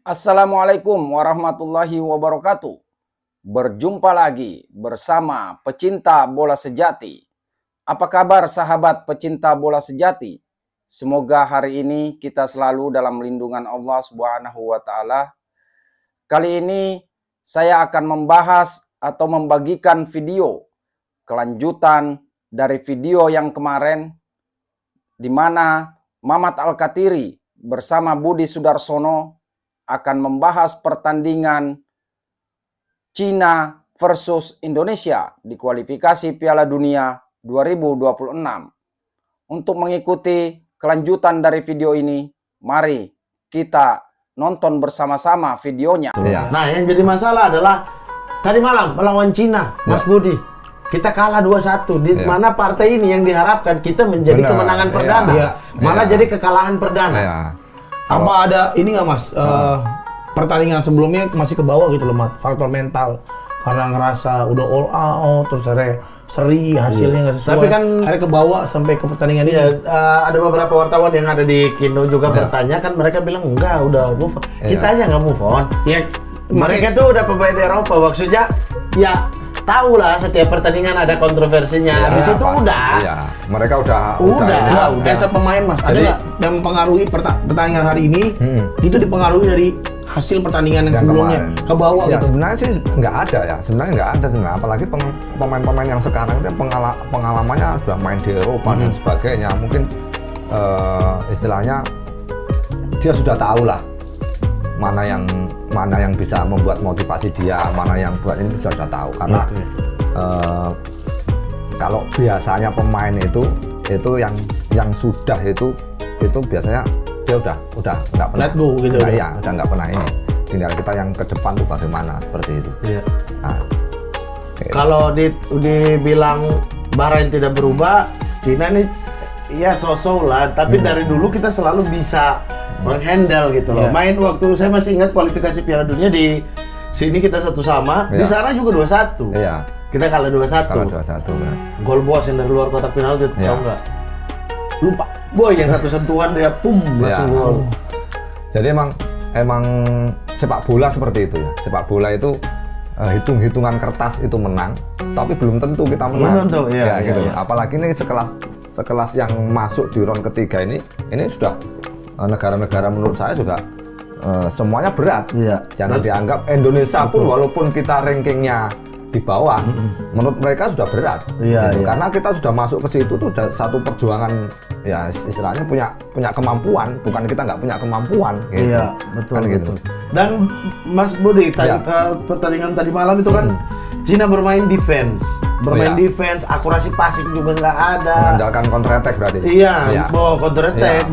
Assalamualaikum warahmatullahi wabarakatuh. Berjumpa lagi bersama pecinta bola sejati. Apa kabar sahabat pecinta bola sejati? Semoga hari ini kita selalu dalam lindungan Allah Subhanahu wa taala. Kali ini saya akan membahas atau membagikan video kelanjutan dari video yang kemarin di mana Mamat Al-Kathiri bersama Budi Sudarsono akan membahas pertandingan Cina versus Indonesia di kualifikasi Piala Dunia 2026. Untuk mengikuti kelanjutan dari video ini, mari kita nonton bersama-sama videonya. Nah, yang jadi masalah adalah tadi malam melawan Cina, Mas Budi. Kita kalah 2-1, di mana partai ini yang diharapkan kita menjadi kemenangan perdana. Malah jadi kekalahan perdana. Apa ada ini nggak Mas? Pertandingan sebelumnya masih ke bawah gitu loh, Mat. Faktor mental. Karena ngerasa udah all out, terus akhirnya seri, hasilnya nggak sesuai. Tapi kan akhirnya ke bawah sampai ke pertandingan ini. Ada beberapa wartawan yang ada di Kino juga bertanya, kan mereka bilang enggak, udah move on. Kita aja nggak move on. Ya, mereka tuh udah pemain Eropa, maksudnya ya tahu lah setiap pertandingan ada kontroversinya. Habis itu udah. Iya, mereka udah. As a pemain Mas, ada nggak yang mempengaruhi pertandingan hari ini? Itu dipengaruhi dari hasil pertandingan yang sebelumnya kemarin. Ke bawah ya, gitu? Sebenarnya sih nggak ada ya. Sebenarnya nggak ada sebenarnya. Apalagi pemain-pemain yang sekarang itu pengalamannya sudah main di Eropa dan sebagainya. Mungkin istilahnya dia sudah tahu lah mana yang bisa membuat motivasi dia, mana yang buat ini sudah tahu. Karena kalau biasanya pemain itu yang sudah itu biasanya dia udah nggak pernah let go gitu. Iya, udah nggak pernah ini. Tinggal kita yang ke depan tuh bagaimana seperti itu. Iya. Nah, kalau dibilang Bahrain tidak berubah, Cina nih ya so-so lah. Tapi dari dulu kita selalu bisa menghandle gitu loh. Main waktu saya masih ingat kualifikasi Piala Dunia di sini kita 1-1, di sana juga 2-1. Iya. Kita kalah 2-1. Kalah 2-1 kan. Gol bos yang dari luar kotak penalti, tahu nggak? Lupa. Boy yang satu sentuhan dia langsung gol. Jadi emang sepak bola seperti itu ya. Sepak bola itu hitung-hitungan kertas itu menang, tapi belum tentu kita menang. Belum tentu, gitu. Apalagi ini sekelas yang masuk di round ketiga ini sudah negara-negara menurut saya juga semuanya berat. Jangan dianggap Indonesia pun walaupun kita rankingnya di bawah, menurut mereka sudah berat. Karena kita sudah masuk ke situ tuh udah satu perjuangan, ya istilahnya punya kemampuan, bukan kita nggak punya kemampuan. Gitu. Iya, betul, kan betul. Gitu. Dan Mas Budi, pertandingan tadi malam itu kan Cina bermain defense, defense, akurasi passing juga nggak ada. Mengandalkan counter attack berarti. Iya, counter attack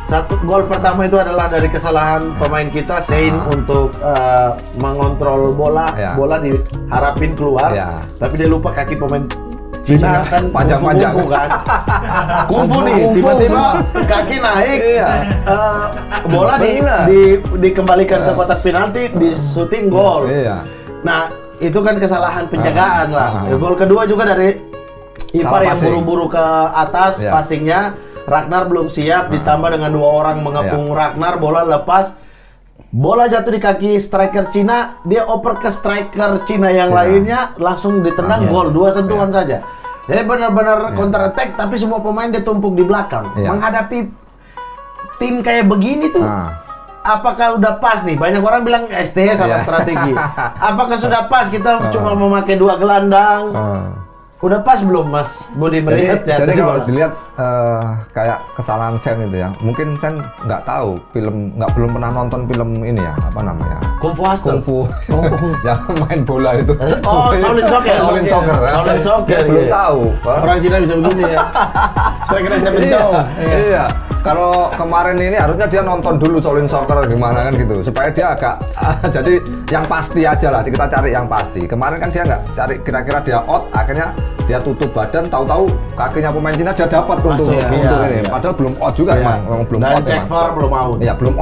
Satu gol pertama itu adalah dari kesalahan pemain kita Sein untuk mengontrol bola diharapin keluar, tapi dia lupa kaki pemain Cina kan panjang-panjang kan. Kungfu nih, tiba-tiba kaki naik, bola dikembalikan ke kotak penalti, di shooting gol. Nah, itu kan kesalahan penjagaan lah. Gol kedua juga dari Ivar yang buru-buru ke atas passingnya. Ragnar belum siap, ditambah dengan 2 orang mengepung Ragnar, bola lepas. Bola jatuh di kaki striker Cina, dia oper ke striker Cina yang lainnya, langsung ditendang gol, 2 sentuhan saja. Jadi benar-benar counter attack, tapi semua pemain dia tumpuk di belakang. Menghadapi tim kayak begini tuh, apakah udah pas nih? Banyak orang bilang ST salah strategi. Apakah sudah pas kita cuma memakai 2 gelandang? Udah pas belum Mas Budi melihat ya? Jadi kalau dilihat kayak kesalahan Sen itu ya, mungkin Sen nggak tahu belum pernah nonton film ini ya, apa namanya? Kungfu Hustle. Yang main bola itu. Shaolin Soccer. Belum tahu. Orang Cina bisa begini ya. Saya kira saya pencau. Iya. Kalau kemarin ini harusnya dia nonton dulu Shaolin Soccer gimana kan gitu, supaya dia agak jadi yang pasti aja lah, kita cari yang pasti. Kemarin kan dia nggak cari kira-kira dia out, akhirnya dia tutup badan, tahu-tahu kakinya pemain Cina dia dapat untuk ini. Padahal belum out juga emang belum out. Dan cek VAR belum out. Iya, belum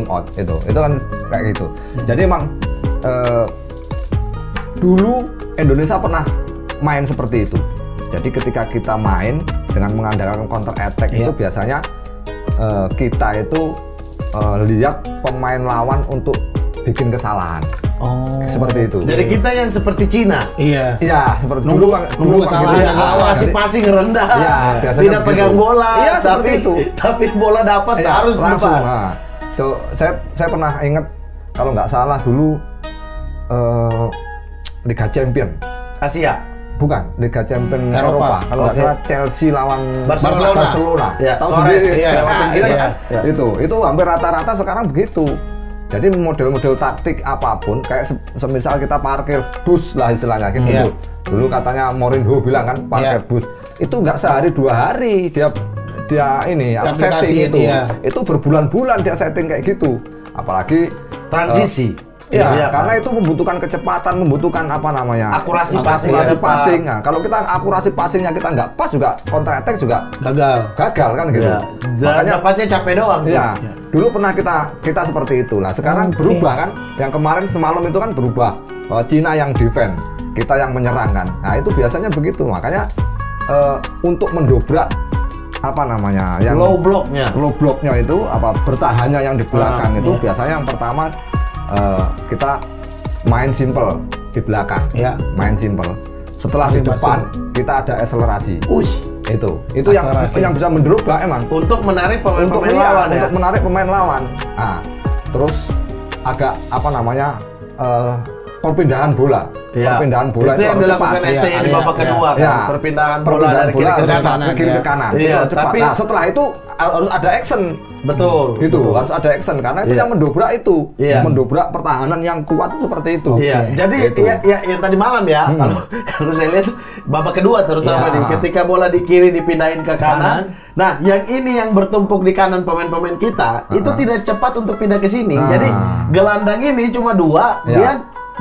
out itu kan kayak gitu. Jadi emang dulu Indonesia pernah main seperti itu. Jadi ketika kita main dengan mengandalkan counter attack itu biasanya kita itu lihat pemain lawan untuk bikin kesalahan. Oh. Seperti itu. Jadi kita yang seperti Cina. Iya. Iya, seperti Nunggu dulu kesalahan yang lawan. Kasih passing rendah. Iya, biasanya tidak begitu. pegang bola. Iya, seperti itu. Tapi bola dapat Iya, harus langsung. depan. Nah, saya pernah ingat kalau nggak salah dulu Liga Champion. Asia. Bukan, Liga Champion Eropa. Eropa. Kalau nggak Oke. salah Chelsea lawan Barcelona. Ya, Tahu Torres. sendiri. Iya, Ya, lewat iya, dia. kan? Ya. Itu hampir rata-rata sekarang begitu. Jadi model-model taktik apapun, kayak semisal kita parkir bus lah istilahnya gitu. Iya. Dulu katanya Mourinho bilang kan parkir Iya. bus. Itu nggak sehari 2 hari dia ini Aplikasi setting itu. iya. Itu berbulan-bulan dia setting kayak gitu. Apalagi Transisi. Iya, Iya, karena itu membutuhkan kecepatan, membutukan apa namanya? Akurasi akurasi passing. passing. Nah, kalau kita akurasi passingnya kita nggak pas juga counter attack juga Gagal. gagal kan gitu. Iya. Makanya Dapatnya capek doang. tuh. iya, dulu pernah kita seperti itu. Nah, sekarang berubah kan? Yang kemarin semalam itu kan berubah. Cina yang defend, kita yang menyerang kan. Nah, itu biasanya begitu. Makanya untuk mendobrak apa namanya? Yang Low blocknya. low blocknya itu apa bertahannya yang di belakang itu biasanya yang pertama kita main simple di belakang, Iya. main simple. Setelah di depan kita ada akselerasi. Itu yang bisa mendobrak emang Untuk menarik pemain-pemain iya, lawan ya. untuk menarik pemain lawan. Nah, terus agak apa namanya perpindahan bola. Iya. Perpindahan bola itu yang harus dilakukan cepat. STI di babak kedua kan. Iya. Perpindahan bola Perpindahan dari kiri bola ke harus kanan. ke kiri ke kanan. Iya, Itu harus cepat. tapi- Nah, setelah itu harus ada action. Betul. Gitu, betul. harus ada action karena itu Iya. yang mendobrak itu. Iya. Mendobrak pertahanan yang kuat itu seperti itu. Iya, jadi Gitu. ya yang tadi malam ya, kalau saya lihat babak kedua terutama Iya. nih, ketika bola di kiri dipindahin ke kanan. Nah, yang ini yang bertumpuk di kanan pemain-pemain kita itu tidak cepat untuk pindah ke sini. Nah. Jadi gelandang ini cuma 2, Iya. dia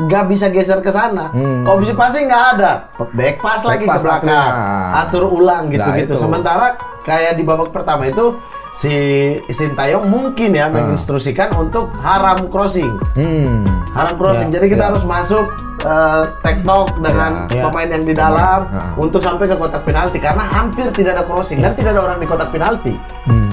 nggak bisa geser ke sana. Opsi passing nggak ada, back pass lagi ke pass lagi. belakang, Nah. atur ulang gitu-gitu. Nah, itu. Sementara kayak di babak pertama itu si Sintayong mungkin ya menginstruksikan untuk haram crossing. Haram crossing. Ya, Jadi kita ya. harus masuk tektok dengan Ya, ya. pemain yang di dalam Ya. untuk sampai ke kotak penalti karena hampir tidak ada crossing dan tidak ada orang di kotak penalti.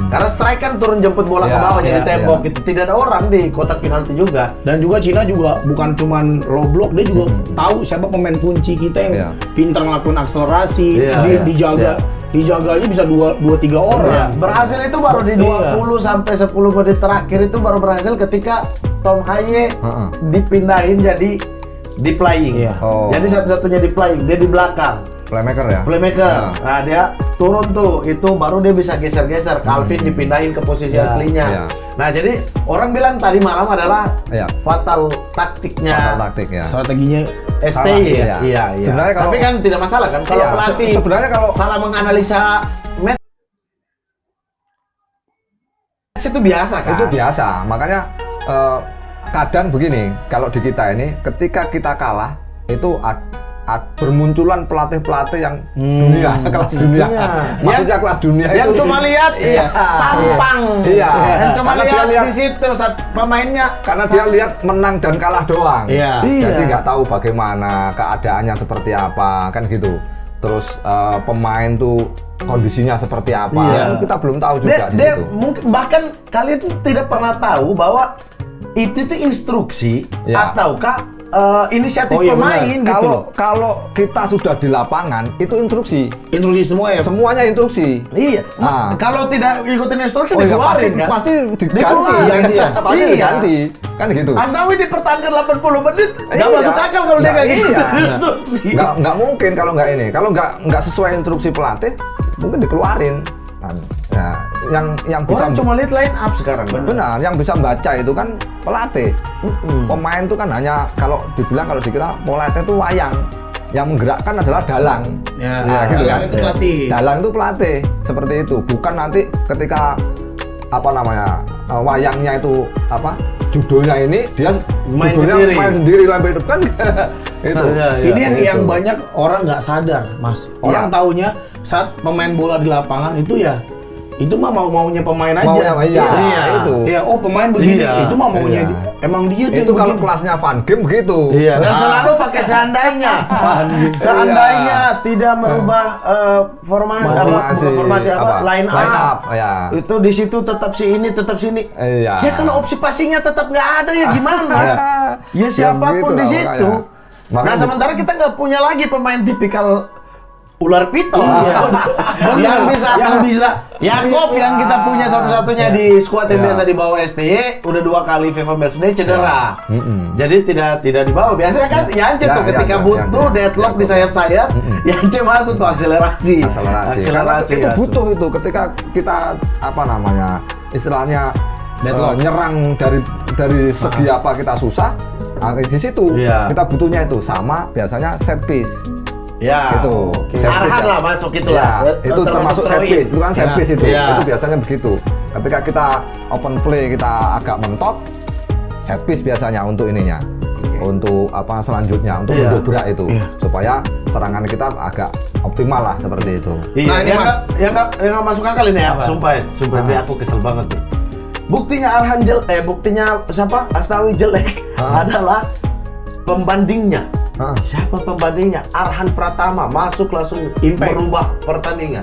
Karena strike kan turun jemput bola ke Ya, bawah jadi ya, tembok ya. gitu. Tidak ada orang di kotak penalti juga. Dan juga Cina juga bukan cuman low block, dia juga tahu siapa pemain kunci kita yang Iya. pintar ngelakuin akselerasi, Iya, iya. dijaganya bisa 2-3 orang. Berhasil itu baru di 20 sampai 10 menit terakhir itu baru berhasil ketika Tom Haye dipindahin jadi di playing. Iya. Oh. Jadi satu-satunya di playing, dia di belakang. Playmaker ya. Playmaker. Ya. Nah, dia turun tuh, itu baru dia bisa geser-geser. Calvin dipindahin ke posisi aslinya. Iya. Nah, jadi orang bilang tadi malam adalah Iya. fatal taktiknya Fatal taktik ya. Strateginya STI salah. ya. Iya. Iya. Sebenarnya kalau- Tapi kan tidak masalah kan kalau Iya, pelatih sebenarnya kalau- salah menganalisa match itu biasa kan? Itu biasa. Makanya kadang begini, kalau di kita ini ketika kita kalah itu bermunculan pelatih-pelatih yang dunia, kelas dunia. Iya. Maksudnya kelas dunia yang itu cuma lihat tampang. Iya. Yang cuma Karena dia lihat lihat di situ saat pemainnya karena dia lihat menang dan kalah doang. Iya. Jadi Iya. nggak tahu bagaimana keadaannya seperti apa kan gitu. Terus pemain tuh kondisinya seperti apa. Iya. Kita belum tahu juga di dia situ. mungkin bahkan kalian tidak pernah tahu bahwa itu tuh instruksi Ya. ataukah inisiatif Oh, iya, pemain benar. gitu. Kalau kita sudah di lapangan itu instruksi. Instruksi semua ya. Semuanya instruksi. Iya. Ah. Kalau tidak ikutin instruksi Oh iya, dikeluarin kan? pasti diganti. Dikeluarin. Pasti Iya. diganti. Kan gitu. Asnawi dipertahankan 80 menit, nggak Iya. masuk akal kalau dia Nggak, kayak gitu. iya. Instruksi. Nggak mungkin kalau nggak ini. Kalau nggak sesuai instruksi pelatih, mungkin dikeluarin. Nah, yang bisa Orang cuma lihat line up sekarang. benar, yang bisa baca itu kan pelatih. Pemain itu kan hanya kalau dikira pelatih itu wayang. Yang menggerakkan adalah dalang. Ya, gitu dalang kan. itu pelatih. Dalang itu pelatih, seperti itu. Bukan nanti ketika apa namanya wayangnya itu apa judulnya ini dia Main judulnya sendiri. main sendiri lambe depan itu. Iya, iya. Ini yang Itu. banyak orang nggak sadar, Mas. Orang Iya. taunya saat pemain bola di lapangan itu ya itu mah maunya pemain aja. Iya, itu. Iya, oh pemain begini, itu mah maunya emang dia itu kalau kelasnya Van Game begitu. Iya, dan selalu pakai seandainya. Seandainya tidak merubah formasi line up. Ya. Itu di situ tetap si ini, tetap sini. Iya. Ya kalau opsi passingnya tetap nggak ada ya gimana? Ya siapapun di situ. Nah sementara kita nggak punya lagi pemain tipikal ular piton yang bisa Yakob yang kita punya satu-satunya di skuad yang biasa dibawa STY udah 2 kali FIFA Matchday cedera. Jadi tidak dibawa. Biasanya kan Yance tuh ketika butuh deadlock di sayap-sayap, Yance masuk tuh akselerasi. Itu butuh itu ketika kita istilahnya nyerang dari segi apa kita susah. Di situ kita butuhnya itu sama biasanya set piece. Ya, itu Arhan lah masuk itulah. Itu termasuk set piece, itu kan set piece itu biasanya begitu. Ketika kita open play kita agak mentok, set piece biasanya untuk ininya, untuk apa selanjutnya, untuk mendobrak itu, supaya serangan kita agak optimal lah seperti itu. Nah ini yang nggak masuk akal ini ya, sumpah ini aku kesel banget tuh. Buktinya buktinya siapa? Asnawi jelek adalah pembandingnya. Siapa pembandingnya? Arhan Pratama masuk langsung merubah pertandingan.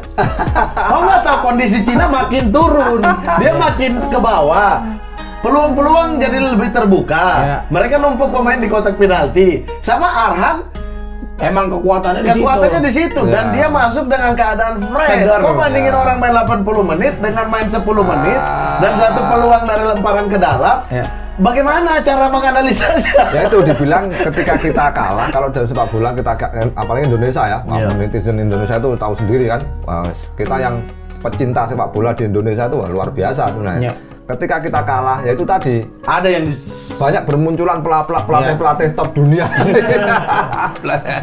Kau nggak tahu kondisi Cina makin turun, dia makin ke bawah. Peluang-peluang jadi lebih terbuka. Mereka numpuk pemain di kotak penalti. Sama Arhan, emang kekuatannya di situ dan dia masuk dengan keadaan fresh. Kau bandingin orang main 80 menit dengan main 10 menit dan satu peluang dari lemparan ke dalam. Bagaimana cara menganalisanya? Ya itu dibilang ketika kita kalah, kalau dari sepak bola kita apalagi Indonesia ya, netizen Indonesia itu tahu sendiri kan, kita yang pecinta sepak bola di Indonesia itu luar biasa sebenarnya. Ketika kita kalah, ya itu tadi ada yang banyak bermunculan pelatih top dunia.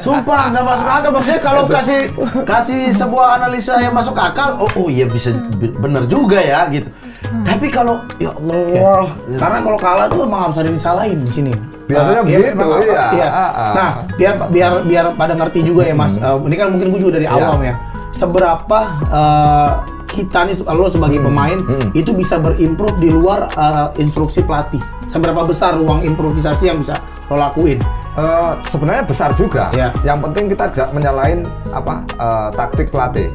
Sumpah nggak masuk akal. Maksudnya kalau kasih sebuah analisa yang masuk akal, oh iya bisa benar juga ya gitu. Tapi kalau ya Allah, karena kalau kalah tuh emang harus ada yang disalahin di sini. Biasanya begitu, iya. Nah, biar pada ngerti juga ya Mas. Ini kan mungkin gue juga dari awam ya. Seberapa kita nih lo sebagai pemain itu bisa berimprove di luar instruksi pelatih. Seberapa besar ruang improvisasi yang bisa lo lakuin? Sebenarnya besar juga. Yang penting kita tidak menyalahin taktik pelatih.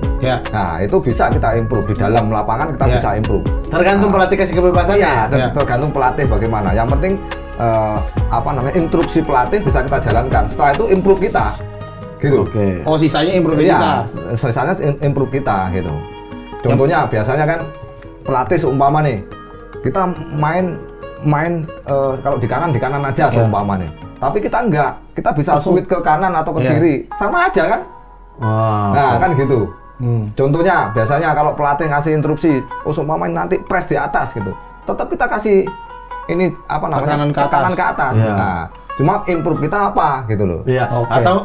Nah itu bisa kita improve di dalam lapangan, kita bisa improve. Tergantung pelatih kasih kebebasan. Tergantung pelatih bagaimana. Yang penting instruksi pelatih bisa kita jalankan. Setelah itu improve kita. Gitu. Oh sisanya improve kita. Sisanya improve kita gitu. Contohnya biasanya kan pelatih seumpama nih kita main kalau di kanan aja seumpama nih. Tapi kita enggak, kita bisa switch ke kanan atau ke kiri, sama aja kan? Nah kan gitu. Contohnya biasanya kalau pelatih ngasih instruksi, seumpama nanti press di atas gitu, tetap kita kasih ini tekanan ke atas. Nah, cuma improve kita apa gitu loh.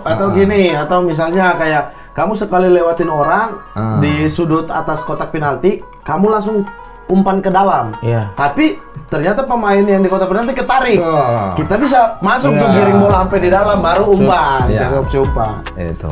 Atau gini, atau misalnya kayak kamu sekali lewatin orang di sudut atas kotak penalti, kamu langsung umpan ke dalam. Tapi ternyata pemain yang di kotak penalti ketarik. Kita bisa masuk tuh giring bola sampai di dalam baru umpan. Jadi opsi umpan. Itu.